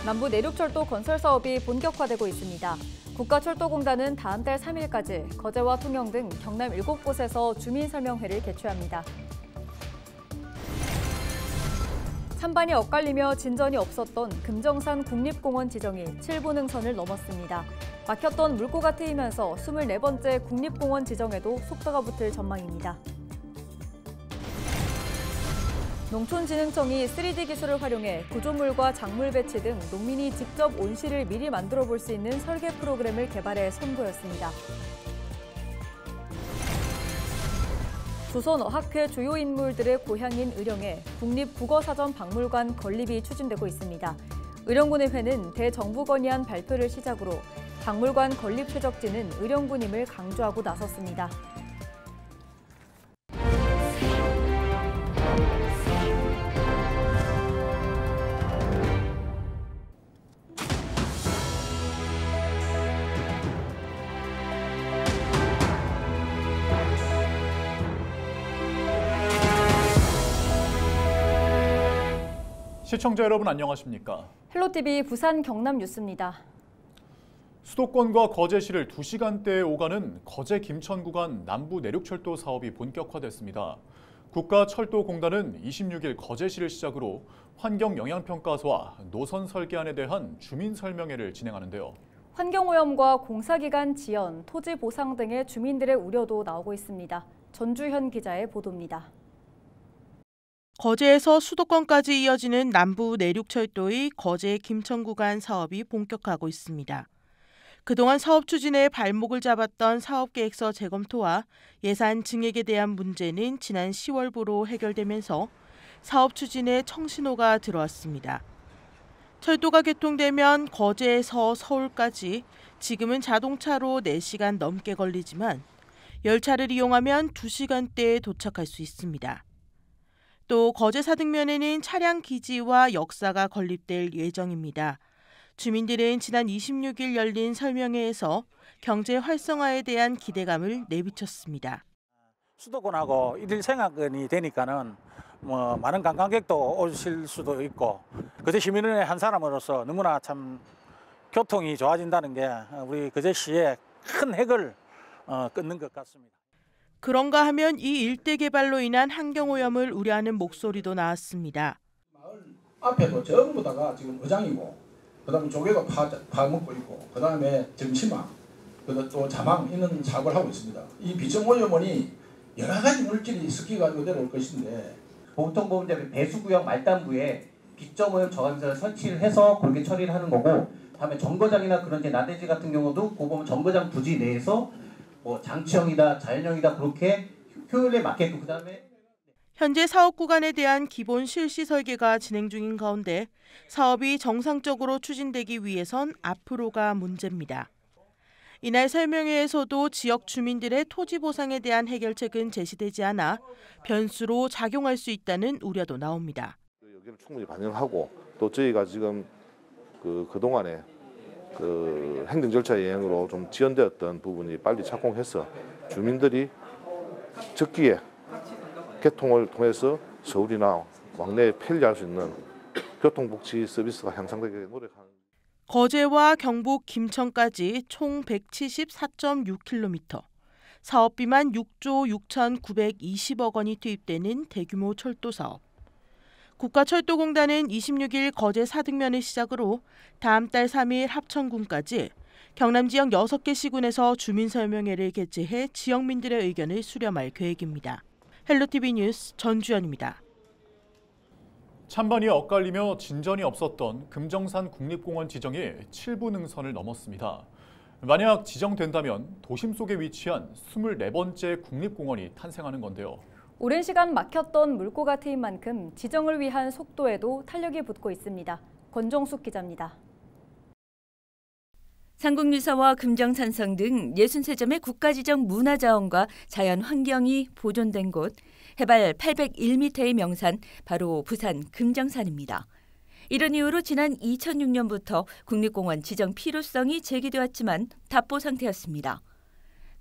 남부 내륙철도 건설 사업이 본격화되고 있습니다. 국가철도공단은 다음 달 3일까지 거제와 통영 등 경남 7곳에서 주민설명회를 개최합니다. 찬반이 엇갈리며 진전이 없었던 금정산 국립공원 지정이 7부 능선을 넘었습니다. 막혔던 물꼬가 트이면서 24번째 국립공원 지정에도 속도가 붙을 전망입니다. 농촌진흥청이 3D 기술을 활용해 구조물과 작물 배치 등 농민이 직접 온실을 미리 만들어 볼 수 있는 설계 프로그램을 개발해 선보였습니다. 조선어학회 주요 인물들의 고향인 의령에 국립국어사전박물관 건립이 추진되고 있습니다. 의령군의회는 대정부 건의안 발표를 시작으로 박물관 건립 최적지는 의령군임을 강조하고 나섰습니다. 시청자 여러분 안녕하십니까? 헬로티비 부산 경남 뉴스입니다. 수도권과 거제시를 2시간대에 오가는 거제 김천 구간 남부 내륙철도 사업이 본격화됐습니다. 국가철도공단은 26일 거제시를 시작으로 환경영향평가서와 노선 설계안에 대한 주민설명회를 진행하는데요. 환경오염과 공사기간 지연, 토지 보상 등의 주민들의 우려도 나오고 있습니다. 전주현 기자의 보도입니다. 거제에서 수도권까지 이어지는 남부 내륙철도의 거제 김천 구간 사업이 본격화하고 있습니다. 그동안 사업 추진에 발목을 잡았던 사업계획서 재검토와 예산 증액에 대한 문제는 지난 10월부로 해결되면서 사업 추진에 청신호가 들어왔습니다. 철도가 개통되면 거제에서 서울까지 지금은 자동차로 4시간 넘게 걸리지만 열차를 이용하면 2시간대에 도착할 수 있습니다. 또 거제 사등면에는 차량 기지와 역사가 건립될 예정입니다. 주민들은 지난 26일 열린 설명회에서 경제 활성화에 대한 기대감을 내비쳤습니다. 수도권하고 일일 생활권이 되니까는 많은 관광객도 오실 수도 있고 거제 시민의 한 사람으로서 너무나 참 교통이 좋아진다는 게 우리 거제시의 큰 획을 끊는 것 같습니다. 그런가 하면 이 일대 개발로 인한 환경오염을 우려하는 목소리도 나왔습니다. 마을 앞에도 전부 다가 지금 어장이고 그다음에 조개도 파먹고 있고 그다음에 정치망 또 자망 이런 사고를 하고 있습니다. 이 비정오염원이 여러 가지 물질이 섞여가지고 내려올 것인데 보통보험자의 배수구역 말단부에 비정오염 저감선을 설치를 해서 골격 처리를 하는 거고 다음에 정거장이나 그런 나대지 같은 경우도 그 보면 정거장 부지 내에서 장치형이다, 자연형이다 그렇게 효율에 맞게끔 그다음에 현재 사업 구간에 대한 기본 실시 설계가 진행 중인 가운데 사업이 정상적으로 추진되기 위해선 앞으로가 문제입니다. 이날 설명회에서도 지역 주민들의 토지 보상에 대한 해결책은 제시되지 않아 변수로 작용할 수 있다는 우려도 나옵니다. 여기를 충분히 반영하고 또 저희가 지금 그동안에 행정 절차의 영향으로 좀 지연되었던 부분이 빨리 착공해서 주민들이 적기에 개통을 통해서 서울이나 왕래에 편리할 수 있는 교통복지 서비스가 향상되게 노력하는. 거제와 경북 김천까지 총 174.6km, 사업비만 6조 6,920억 원이 투입되는 대규모 철도 사업. 국가철도공단은 26일 거제 사등면을 시작으로 다음 달 3일 합천군까지 경남 지역 6개 시군에서 주민설명회를 개최해 지역민들의 의견을 수렴할 계획입니다. 헬로티비 뉴스 전주현입니다. 찬반이 엇갈리며 진전이 없었던 금정산 국립공원 지정이 7부 능선을 넘었습니다. 만약 지정된다면 도심 속에 위치한 24번째 국립공원이 탄생하는 건데요. 오랜 시간 막혔던 물꼬가 트인 만큼 지정을 위한 속도에도 탄력이 붙고 있습니다. 권정숙 기자입니다. 삼국유사와 금정산성 등 63점의 국가지정 문화자원과 자연환경이 보존된 곳, 해발 801m의 명산, 바로 부산 금정산입니다. 이런 이유로 지난 2006년부터 국립공원 지정 필요성이 제기되었지만 답보 상태였습니다.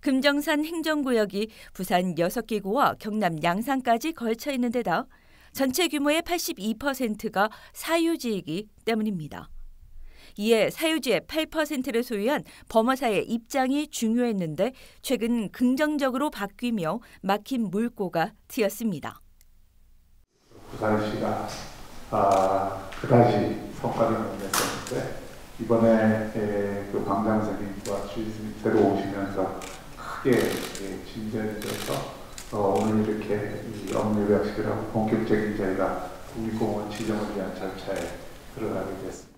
금정산 행정구역이 부산 6개 구와 경남 양산까지 걸쳐 있는 데다 전체 규모의 82%가 사유지이기 때문입니다. 이에 사유지의 8%를 소유한 범어사의 입장이 중요했는데 최근 긍정적으로 바뀌며 막힌 물꼬가 트였습니다. 부산시가 그다지 성과를 못 냈었는데 이번에 그 광장선임과 주지선이 들어오시면서 크게 진전이 돼서 오늘 이렇게 이 업무 요약식을 하고 본격적인 저희가 국립공원 지정을 위한 절차에 들어가게 됐습니다.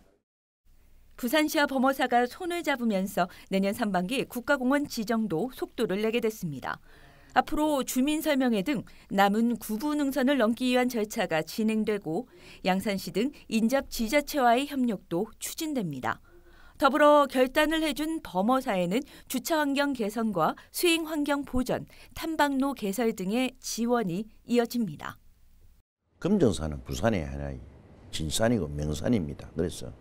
부산시와 범어사가 손을 잡으면서 내년 상반기 국가공원 지정도 속도를 내게 됐습니다. 앞으로 주민설명회 등 남은 구부 능선을 넘기 위한 절차가 진행되고 양산시 등 인접 지자체와의 협력도 추진됩니다. 더불어 결단을 해준 범어사에는 주차환경 개선과 수행환경 보전, 탐방로 개설 등의 지원이 이어집니다. 금정산은 부산의 하나의 진산이고 명산입니다. 그래서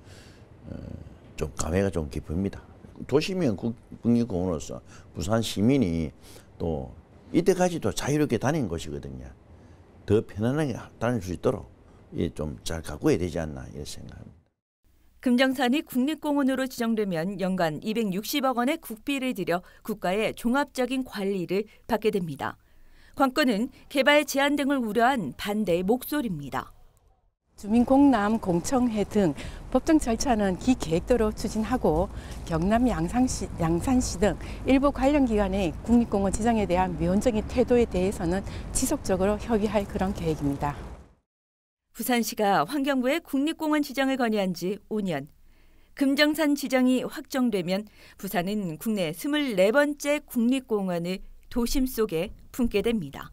좀 감회가 좀 깊습니다. 도시명 국립공원으로서 부산 시민이 또 이때까지도 자유롭게 다닌 곳이거든요. 더 편안하게 다닐 수 있도록 좀 잘 가꿔야 되지 않나 이런 생각합니다. 금정산이 국립공원으로 지정되면 연간 260억 원의 국비를 들여 국가의 종합적인 관리를 받게 됩니다. 관건은 개발 제한 등을 우려한 반대의 목소리입니다. 주민공람, 공청회 등 법정 절차는 기계획대로 추진하고 경남 양산시 등 일부 관련 기관의 국립공원 지정에 대한 미온적인 태도에 대해서는 지속적으로 협의할 그런 계획입니다. 부산시가 환경부에 국립공원 지정을 건의한 지 5년. 금정산 지정이 확정되면 부산은 국내 24번째 국립공원을 도심 속에 품게 됩니다.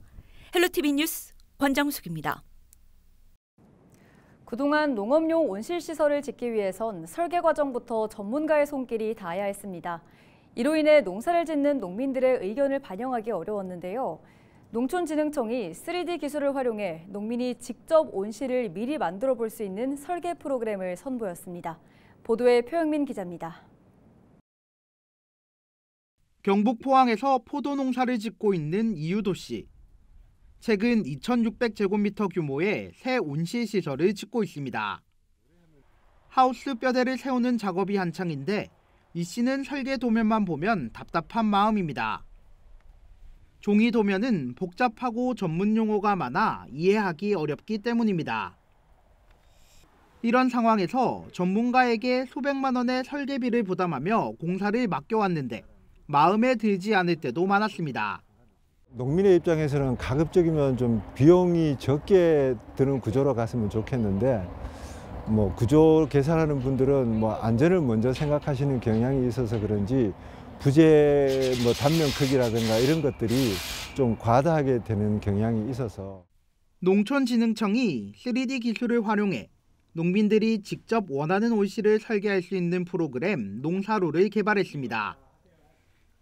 헬로티비 뉴스 권정숙입니다. 그동안 농업용 온실시설을 짓기 위해선 설계 과정부터 전문가의 손길이 닿아야 했습니다. 이로 인해 농사를 짓는 농민들의 의견을 반영하기 어려웠는데요. 농촌진흥청이 3D 기술을 활용해 농민이 직접 온실을 미리 만들어 볼 수 있는 설계 프로그램을 선보였습니다. 보도에 표영민 기자입니다. 경북 포항에서 포도 농사를 짓고 있는 이유도 씨. 최근 2,600제곱미터 규모의 새 온실 시설을 짓고 있습니다. 하우스 뼈대를 세우는 작업이 한창인데 이 씨는 설계 도면만 보면 답답한 마음입니다. 종이 도면은 복잡하고 전문 용어가 많아 이해하기 어렵기 때문입니다. 이런 상황에서 전문가에게 수백만 원의 설계비를 부담하며 공사를 맡겨왔는데 마음에 들지 않을 때도 많았습니다. 농민의 입장에서는 가급적이면 좀 비용이 적게 드는 구조로 갔으면 좋겠는데 구조 계산하는 분들은 안전을 먼저 생각하시는 경향이 있어서 그런지 부재 단면 크기라든가 이런 것들이 좀 과다하게 되는 경향이 있어서 농촌진흥청이 3D 기술을 활용해 농민들이 직접 원하는 온실을 설계할 수 있는 프로그램 농사로를 개발했습니다.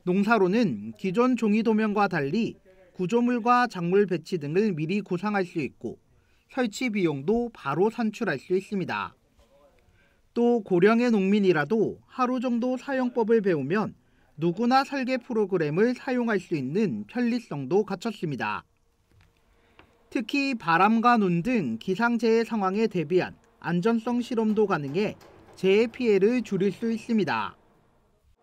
농사로는 기존 종이 도면과 달리 구조물과 작물 배치 등을 미리 구상할 수 있고 설치 비용도 바로 산출할 수 있습니다. 또 고령의 농민이라도 하루 정도 사용법을 배우면 누구나 설계 프로그램을 사용할 수 있는 편리성도 갖췄습니다. 특히 바람과 눈 등 기상재해 상황에 대비한 안전성 실험도 가능해 재해 피해를 줄일 수 있습니다.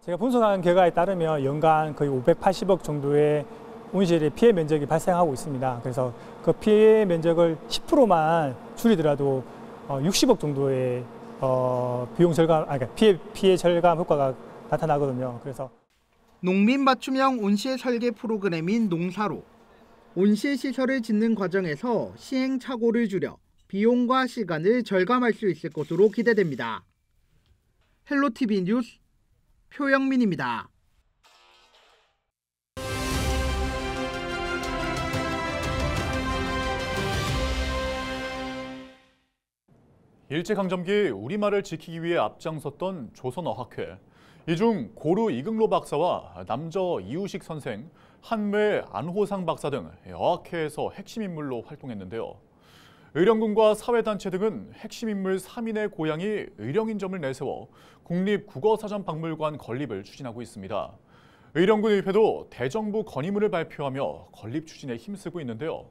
제가 분석한 결과에 따르면 연간 거의 580억 정도의 온실의 피해 면적이 발생하고 있습니다. 그래서 그 피해 면적을 10%만 줄이더라도 60억 정도의 비용 절감, 피해 절감 효과가 나타나거든요. 그래서 농민 맞춤형 온실 설계 프로그램인 농사로, 온실 시설을 짓는 과정에서 시행착오를 줄여 비용과 시간을 절감할 수 있을 것으로 기대됩니다. 헬로티비 뉴스 표영민입니다. 일제강점기 우리말을 지키기 위해 앞장섰던 조선어학회. 이 중 고르 이긍로 박사와 남저 이우식 선생, 한매 안호상 박사 등 어학회에서 핵심 인물로 활동했는데요. 의령군과 사회단체 등은 핵심 인물 3인의 고향이 의령인 점을 내세워 국립국어사전박물관 건립을 추진하고 있습니다. 의령군 의회도 대정부 건의문을 발표하며 건립 추진에 힘쓰고 있는데요.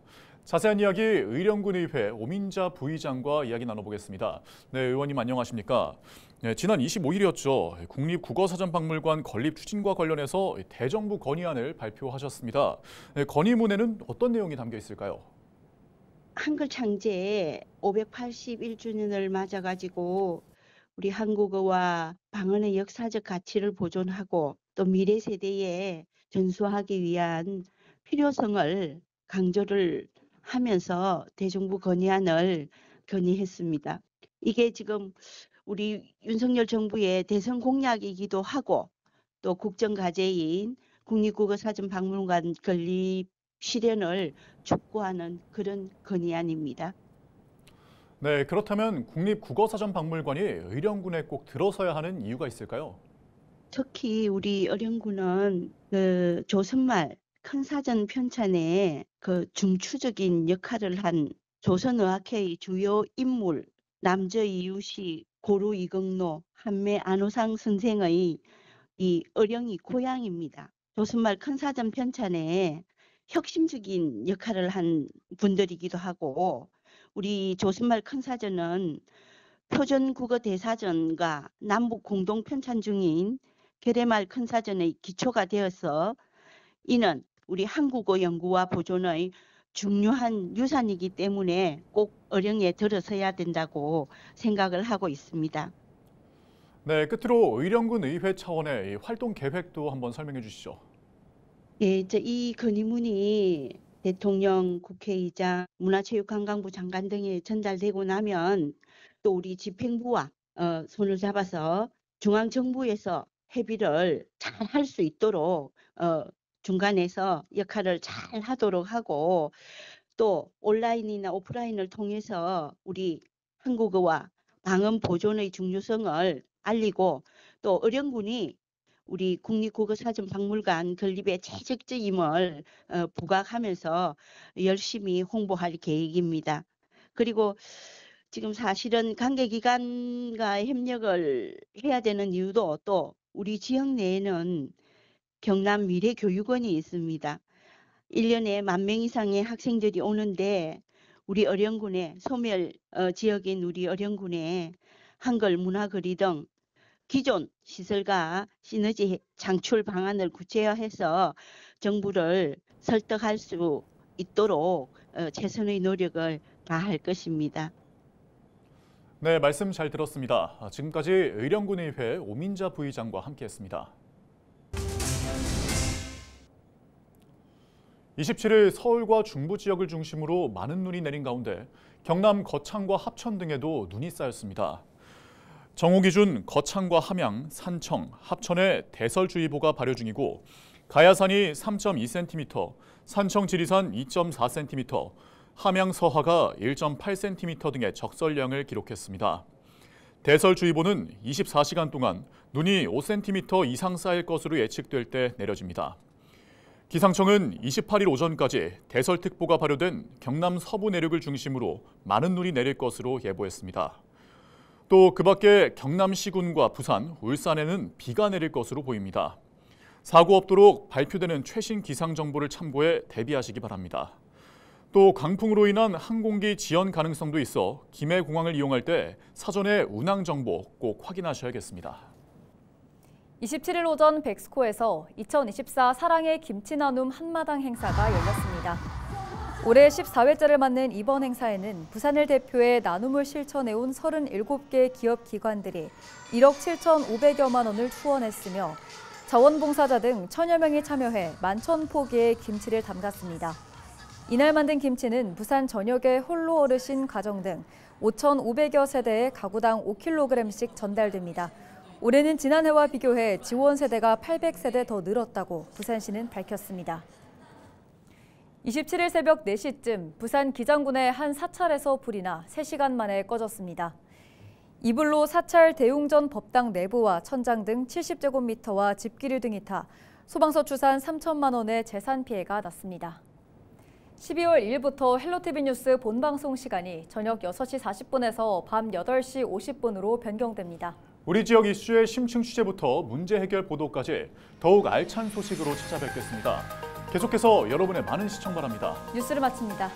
자세한 이야기 의령군의회 오민자 부의장과 이야기 나눠보겠습니다. 네, 의원님 안녕하십니까? 네, 지난 25일이었죠. 국립국어사전박물관 건립 추진과 관련해서 대정부 건의안을 발표하셨습니다. 네, 건의문에는 어떤 내용이 담겨 있을까요? 한글 창제 581주년을 맞아가지고 우리 한국어와 방언의 역사적 가치를 보존하고 또 미래 세대에 전수하기 위한 필요성을 강조를 하면서 대정부 건의안을 건의했습니다. 이게 지금 우리 윤석열 정부의 대선 공약이기도 하고 또 국정과제인 국립국어사전박물관 건립 실현을 촉구하는 그런 건의안입니다. 네, 그렇다면 국립국어사전박물관이 의령군에 꼭 들어서야 하는 이유가 있을까요? 특히 우리 의령군은 조선말 큰 사전 편찬에 중추적인 역할을 한 조선의학회의 주요 인물 남저 이유식, 고루 이경로, 한매 안호상 선생의 이 의령이 고향입니다. 조선말 큰 사전 편찬에 혁신적인 역할을 한 분들이기도 하고 우리 조선말 큰 사전은 표준국어 대사전과 남북 공동 편찬 중인 계례말 큰 사전의 기초가 되어서 이는 우리 한국어 연구와 보존의 중요한 유산이기 때문에 꼭 의령에 들어서야 된다고 생각을 하고 있습니다. 네, 끝으로 의령군 의회 차원의 활동 계획도 한번 설명해 주시죠. 예, 이 건의문이 대통령, 국회의장, 문화체육관광부 장관 등에 전달되고 나면 또 우리 집행부와 손을 잡아서 중앙정부에서 협의를 잘 할 수 있도록 중간에서 역할을 잘 하도록 하고 또 온라인이나 오프라인을 통해서 우리 한국어와 방언 보존의 중요성을 알리고 또 의령군이 우리 국립국어사전박물관 건립의 최적임을 부각하면서 열심히 홍보할 계획입니다. 그리고 지금 사실은 관계기관과 협력을 해야 되는 이유도 또 우리 지역 내에는 경남 미래교육원이 있습니다. 1년에 10,000명 이상의 학생들이 오는데 우리 의령군의 소멸 지역인 우리 의령군에 한글 문화거리 등 기존 시설과 시너지 창출 방안을 구체화해서 정부를 설득할 수 있도록 최선의 노력을 다할 것입니다. 네, 말씀 잘 들었습니다. 지금까지 의령군의회 오민자 부의장과 함께했습니다. 27일 서울과 중부 지역을 중심으로 많은 눈이 내린 가운데 경남 거창과 합천 등에도 눈이 쌓였습니다. 정오 기준 거창과 함양, 산청, 합천에 대설주의보가 발효 중이고 가야산이 3.2cm, 산청 지리산 2.4cm, 함양 서하가 1.8cm 등의 적설량을 기록했습니다. 대설주의보는 24시간 동안 눈이 5cm 이상 쌓일 것으로 예측될 때 내려집니다. 기상청은 28일 오전까지 대설특보가 발효된 경남 서부 내륙을 중심으로 많은 눈이 내릴 것으로 예보했습니다. 또 그 밖에 경남 시군과 부산, 울산에는 비가 내릴 것으로 보입니다. 사고 없도록 발표되는 최신 기상 정보를 참고해 대비하시기 바랍니다. 또 강풍으로 인한 항공기 지연 가능성도 있어 김해공항을 이용할 때 사전에 운항 정보 꼭 확인하셔야겠습니다. 27일 오전 백스코에서 2024 사랑의 김치 나눔 한마당 행사가 열렸습니다. 올해 14회째를 맞는 이번 행사에는 부산을 대표해 나눔을 실천해온 37개 기업 기관들이 1억 7,500여만 원을 후원했으며 자원봉사자 등 1,000여 명이 참여해 11,000포기의 김치를 담갔습니다. 이날 만든 김치는 부산 전역의 홀로 어르신 가정 등 5,500여 세대에 가구당 5kg씩 전달됩니다. 올해는 지난해와 비교해 지원 세대가 800세대 더 늘었다고 부산시는 밝혔습니다. 27일 새벽 4시쯤 부산 기장군의 한 사찰에서 불이 나 3시간 만에 꺼졌습니다. 이 불로 사찰 대웅전 법당 내부와 천장 등 70제곱미터와 집기류 등이 타 소방서 추산 3천만 원의 재산 피해가 났습니다. 12월 1일부터 헬로티비 뉴스 본방송 시간이 저녁 6시 40분에서 밤 8시 50분으로 변경됩니다. 우리 지역 이슈의 심층 취재부터 문제 해결 보도까지 더욱 알찬 소식으로 찾아뵙겠습니다. 계속해서 여러분의 많은 시청 바랍니다. 뉴스를 마칩니다.